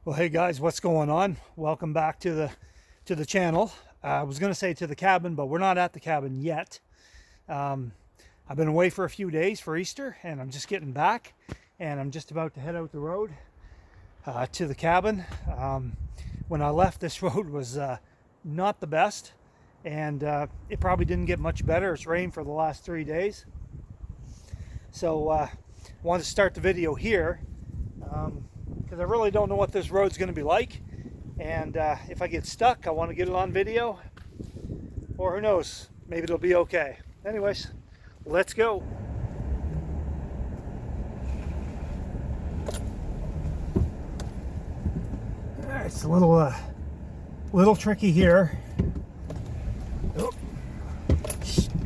Well, hey guys, what's going on? Welcome back to the channel. I was going to say to the cabin, but we're not at the cabin yet. I've been away for a few days for Easter, and I'm just getting back, and I'm just about to head out the road to the cabin. When I left, this road was not the best, and it probably didn't get much better. It's rained for the last 3 days, so I wanted to start the video here. Because I really don't know what this road's going to be like, and if I get stuck, I want to get it on video, or who knows, maybe it'll be okay. Anyways, let's go. It's a little tricky here.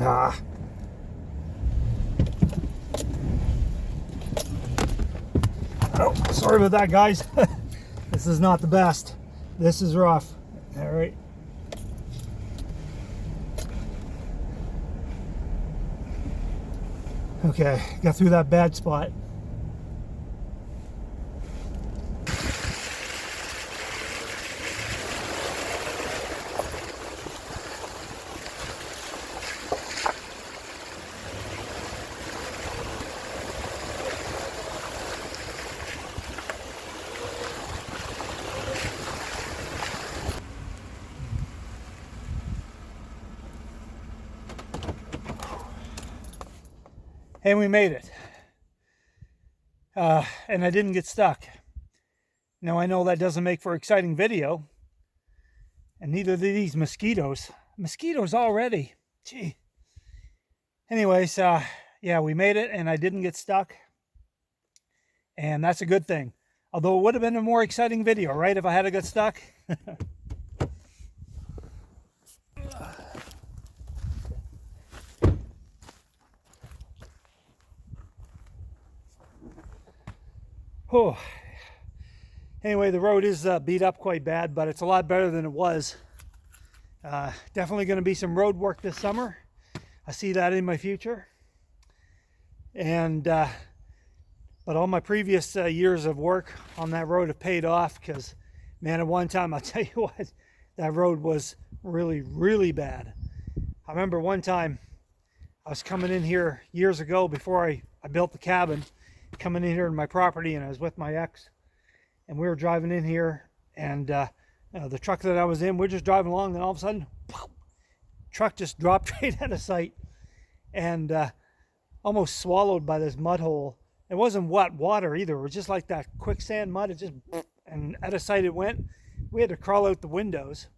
Oh. Oh, sorry about that, guys. This is not the best. This is rough. All right. Okay, got through that bad spot. And we made it. And I didn't get stuck. Now I know that doesn't make for exciting video. And neither do these mosquitoes. Mosquitoes already. Gee. Anyways, yeah, we made it and I didn't get stuck. And that's a good thing. Although it would have been a more exciting video, right, if I had got stuck? Oh. Anyway, the road is beat up quite bad, but it's a lot better than it was. Definitely going to be some road work this summer. I see that in my future. And but all my previous years of work on that road have paid off, because, man, at one time, I'll tell you what, that road was really, really bad. I remember one time I was coming in here years ago before I built the cabin, coming in here in my property, and I was with my ex, and we were driving in here, and the truck that I was in, we're just driving along, and all of a sudden, poof, truck just dropped right out of sight, and almost swallowed by this mud hole. It wasn't wet water either. It was just like that quicksand mud. It just, and out of sight it went. We had to crawl out the windows.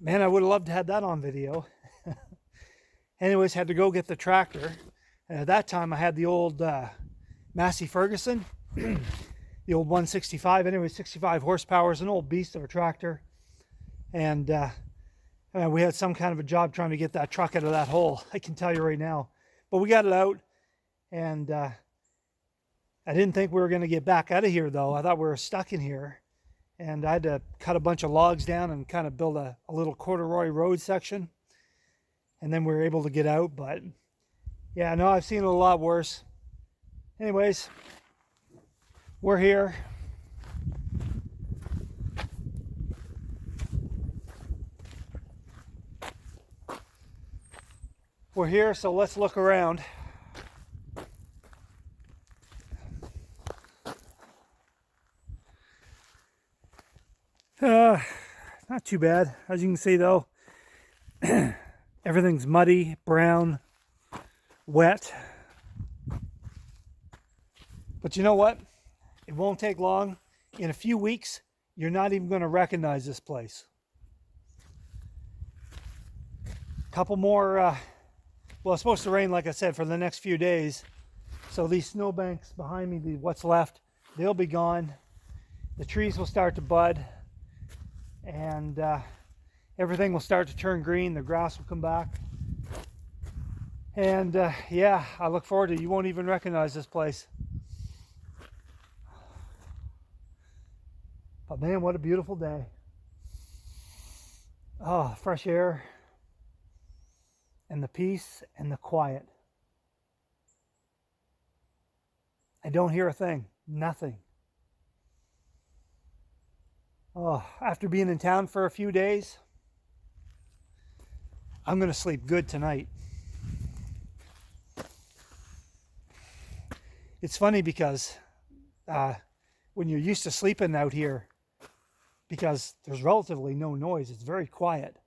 Man, I would have loved to have that on video. Anyways, had to go get the tractor. And at that time, I had the old Massey Ferguson, the old 165. Anyway, 65 horsepower. Is an old beast of a tractor. And we had some kind of a job trying to get that truck out of that hole, I can tell you right now. But we got it out. And I didn't think we were going to get back out of here, though. I thought we were stuck in here. And I had to cut a bunch of logs down and kind of build a little corduroy road section. And then we were able to get out. But yeah, no, I've seen it a lot worse. Anyways, we're here. We're here, so let's look around. Not too bad. As you can see, though, everything's muddy, brown, wet. But you know what? It won't take long. In a few weeks, you're not even going to recognize this place. A couple more, well, it's supposed to rain, like I said, for the next few days. So these snowbanks behind me, what's left, they'll be gone. The trees will start to bud. And everything will start to turn green. The grass will come back. And yeah, I look forward to it. You won't even recognize this place. But man, what a beautiful day. Oh, fresh air. And the peace and the quiet. I don't hear a thing. Nothing. Oh, after being in town for a few days, I'm going to sleep good tonight. It's funny because when you're used to sleeping out here, because there's relatively no noise, it's very quiet.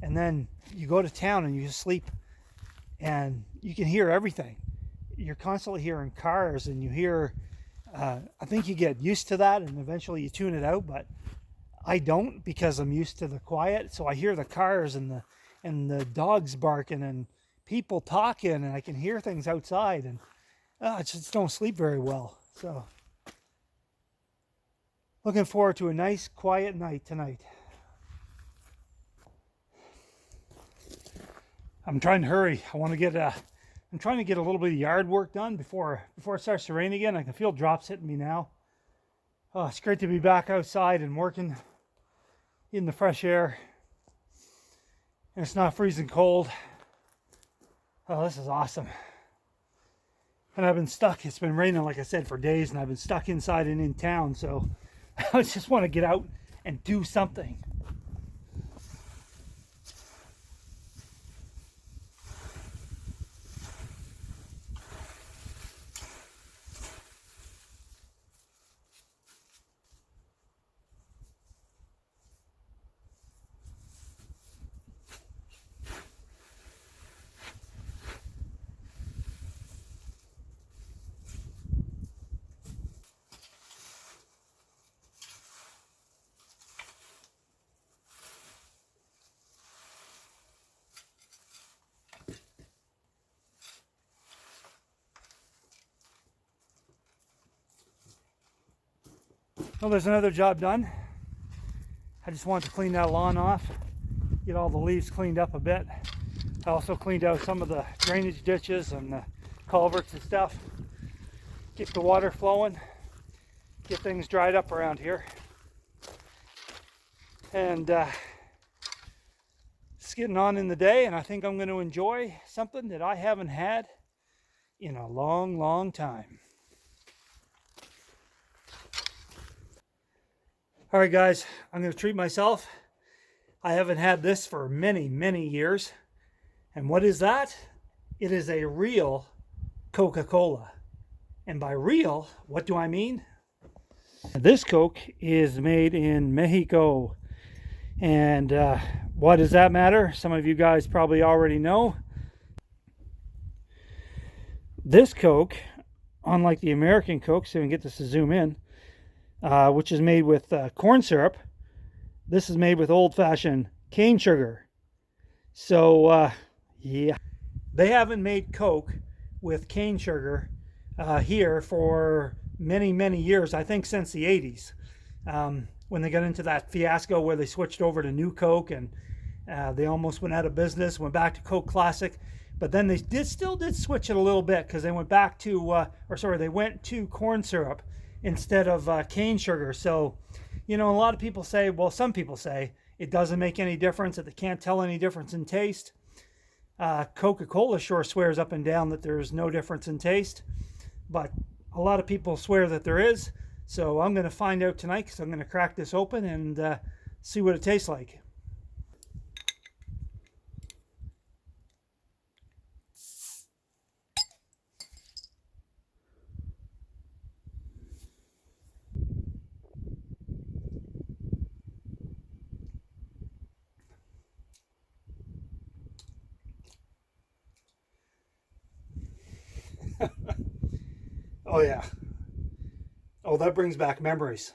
And then you go to town and you sleep and you can hear everything. You're constantly hearing cars and you hear, I think you get used to that and eventually you tune it out, but I don't, because I'm used to the quiet. So I hear the cars and the dogs barking and people talking, and I can hear things outside, and I just don't sleep very well. So looking forward to a nice quiet night tonight. I'm trying to hurry. I'm trying to get a little bit of yard work done before it starts to rain again. I can feel drops hitting me now. Oh, it's great to be back outside and working in the fresh air. And it's not freezing cold. Oh, this is awesome. And I've been stuck. It's been raining, like I said, for days, and I've been stuck inside and in town. So I just want to get out and do something. Well, there's another job done. I just wanted to clean that lawn off, get all the leaves cleaned up a bit. I also cleaned out some of the drainage ditches and the culverts and stuff. Get the water flowing, get things dried up around here. And it's getting on in the day, and I think I'm going to enjoy something that I haven't had in a long, long time. All right, guys, I'm going to treat myself. I haven't had this for many, many years. And what is that? It is a real Coca-Cola. And by real, what do I mean? This Coke is made in Mexico. And why does that matter? Some of you guys probably already know. This Coke, unlike the American Coke, so we can get this to zoom in, which is made with corn syrup. This is made with old-fashioned cane sugar. So, yeah. They haven't made Coke with cane sugar here for many, many years. I think since the 80s. When they got into that fiasco where they switched over to New Coke and they almost went out of business, went back to Coke Classic. But then they still did switch it a little bit, because they went back to, they went to corn syrup instead of cane sugar. So, you know, a lot of people say, well, some people say it doesn't make any difference, that they can't tell any difference in taste. Coca-Cola sure swears up and down that there's no difference in taste, but a lot of people swear that there is. So I'm going to find out tonight, because I'm going to crack this open and see what it tastes like. Oh yeah. Oh, that brings back memories.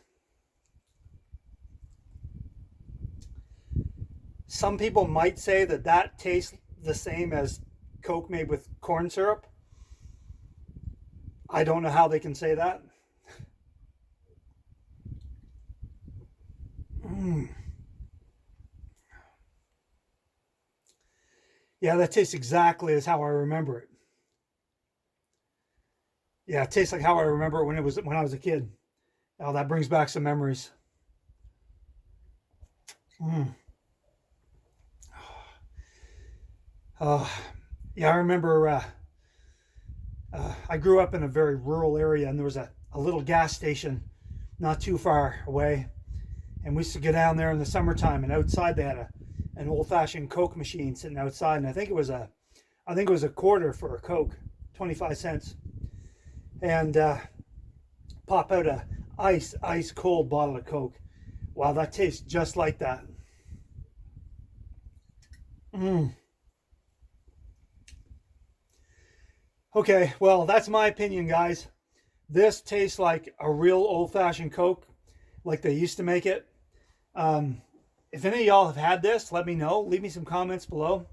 Some people might say that that tastes the same as Coke made with corn syrup. I don't know how they can say that. Yeah, that tastes exactly as how I remember it. Yeah, it tastes like how I remember it when I was a kid. Oh, that brings back some memories. Mm. Yeah, I remember I grew up in a very rural area, and there was a little gas station not too far away. And we used to go down there in the summertime, and outside they had an old-fashioned Coke machine sitting outside, and I think it was a quarter for a Coke, 25 cents. And pop out a ice cold bottle of Coke. Wow, that tastes just like that. Okay, well, that's my opinion, guys. This tastes like a real old-fashioned Coke, like they used to make it. If any of y'all have had this, let me know. Leave me some comments below.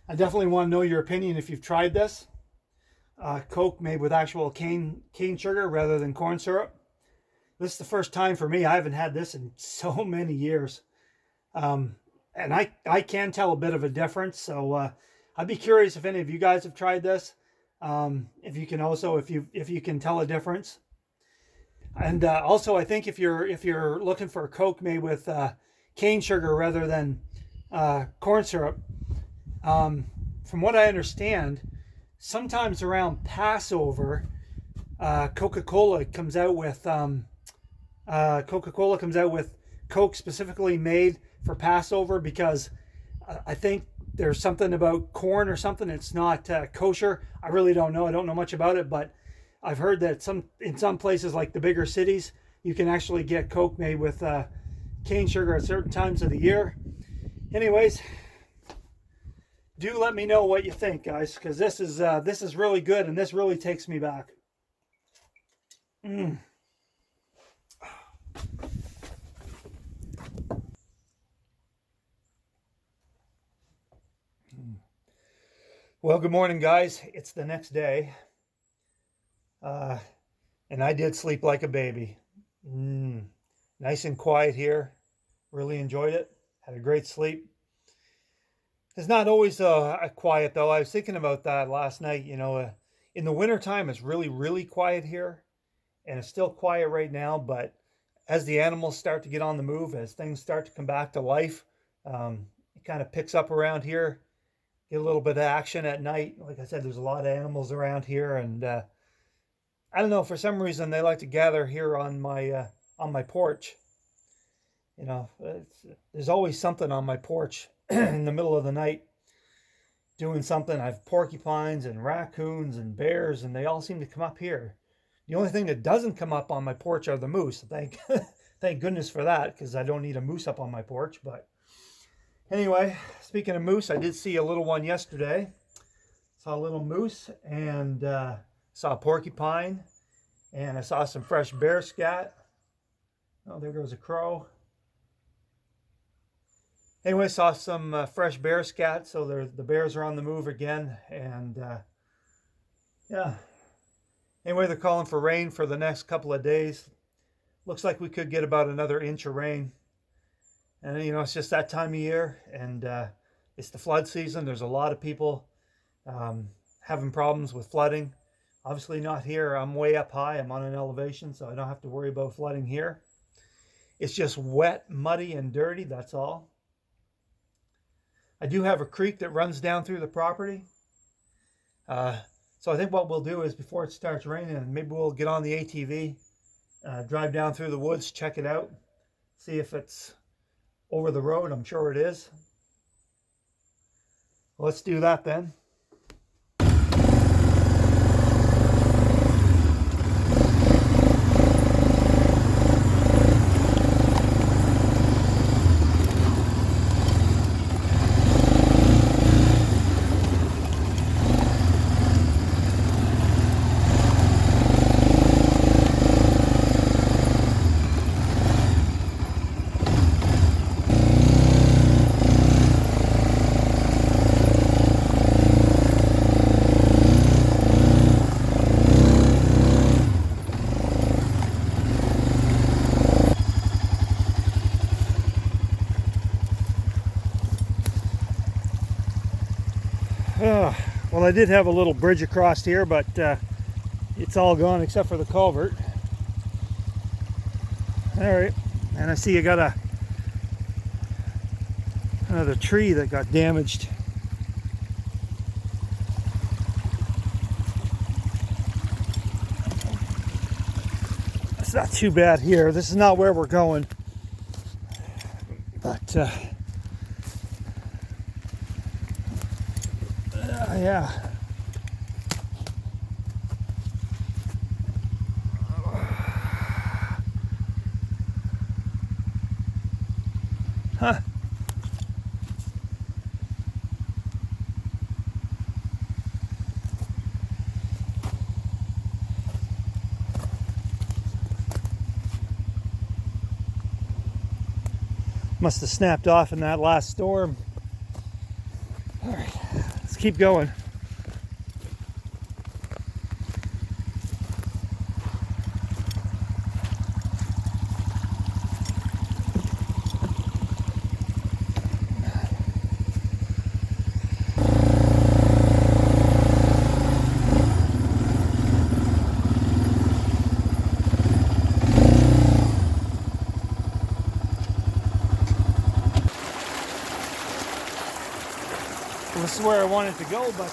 I definitely want to know your opinion if you've tried this. Coke made with actual cane sugar rather than corn syrup. This is the first time for me. I haven't had this in so many years. And I can tell a bit of a difference. So I'd be curious if any of you guys have tried this. If you can also, if you can tell a difference. And also, I think if you're looking for a Coke made with cane sugar rather than corn syrup, from what I understand, sometimes around Passover, Coca-Cola comes out with Coke specifically made for Passover, because I think there's something about corn or something. It's not kosher. I really don't know. I don't know much about it, but I've heard that in some places, like the bigger cities, you can actually get Coke made with cane sugar at certain times of the year. Anyways, do let me know what you think, guys, because this is really good, and this really takes me back. Well, good morning, guys. It's the next day, and I did sleep like a baby. Nice and quiet here. Really enjoyed it. Had a great sleep. It's not always quiet, though. I was thinking about that last night. You know, in the wintertime, it's really, really quiet here, and it's still quiet right now. But as the animals start to get on the move, as things start to come back to life, it kind of picks up around here. Get a little bit of action at night. Like I said, there's a lot of animals around here, and I don't know, for some reason they like to gather here on my porch. You know, there's always something on my porch in the middle of the night doing something. I have porcupines and raccoons and bears, and they all seem to come up here. The only thing that doesn't come up on my porch are the moose. Thank goodness for that, because I don't need a moose up on my porch. But anyway, speaking of moose, I did see a little one yesterday. Saw a little moose, and saw a porcupine, and I saw some fresh bear scat. Oh, there goes a crow. Anyway, saw some fresh bear scat, so the bears are on the move again, and yeah. Anyway, they're calling for rain for the next couple of days. Looks like we could get about another inch of rain. And, you know, it's just that time of year, and it's the flood season. There's a lot of people having problems with flooding. Obviously not here. I'm way up high. I'm on an elevation, so I don't have to worry about flooding here. It's just wet, muddy, and dirty, that's all. I do have a creek that runs down through the property. So I think what we'll do is, before it starts raining, maybe we'll get on the ATV, drive down through the woods, check it out, see if it's over the road. I'm sure it is. Let's do that then. Well, I did have a little bridge across here, but it's all gone except for the culvert. All right, and I see you got another tree that got damaged. It's not too bad here. This is not where we're going. But, yeah. Huh. Must have snapped off in that last storm. All right, let's keep going. Well, this is where I wanted to go, but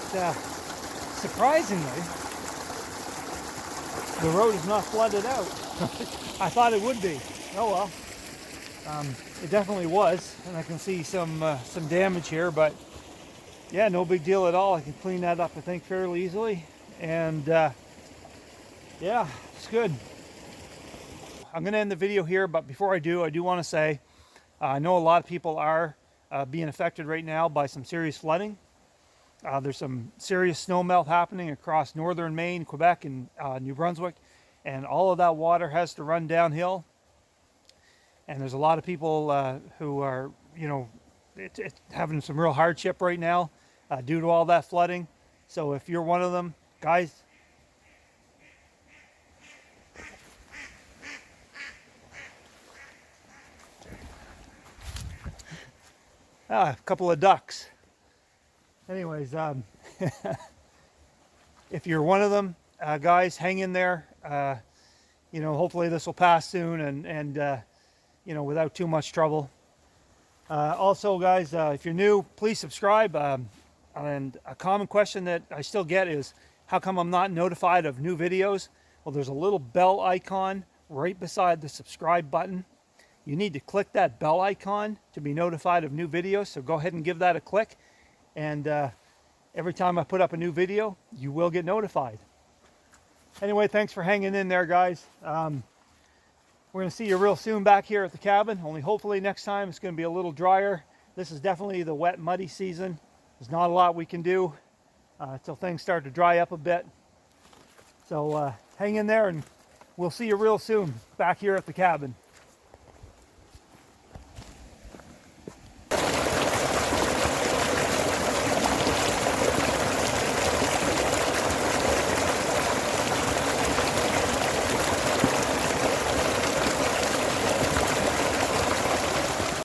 surprisingly, the road is not flooded out. I thought it would be. Oh well. It definitely was, and I can see some damage here, but yeah, no big deal at all. I can clean that up, I think, fairly easily, and yeah, it's good. I'm going to end the video here, but before I do want to say I know a lot of people are being affected right now by some serious flooding. There's some serious snow melt happening across northern Maine, Quebec, and New Brunswick, and all of that water has to run downhill. And there's a lot of people who are, you know, having some real hardship right now due to all that flooding. So if you're one of them, guys, a couple of ducks. Anyways, if you're one of them, guys, hang in there. You know, hopefully this will pass soon, and you know, without too much trouble. Also, guys, if you're new, please subscribe. And a common question that I still get is, how come I'm not notified of new videos? Well, there's a little bell icon right beside the subscribe button. You need to click that bell icon to be notified of new videos, so go ahead and give that a click. And every time I put up a new video, you will get notified. Anyway, thanks for hanging in there, guys. We're going to see you real soon back here at the cabin, only hopefully next time it's going to be a little drier. This is definitely the wet, muddy season. There's not a lot we can do until things start to dry up a bit. So hang in there, and we'll see you real soon back here at the cabin.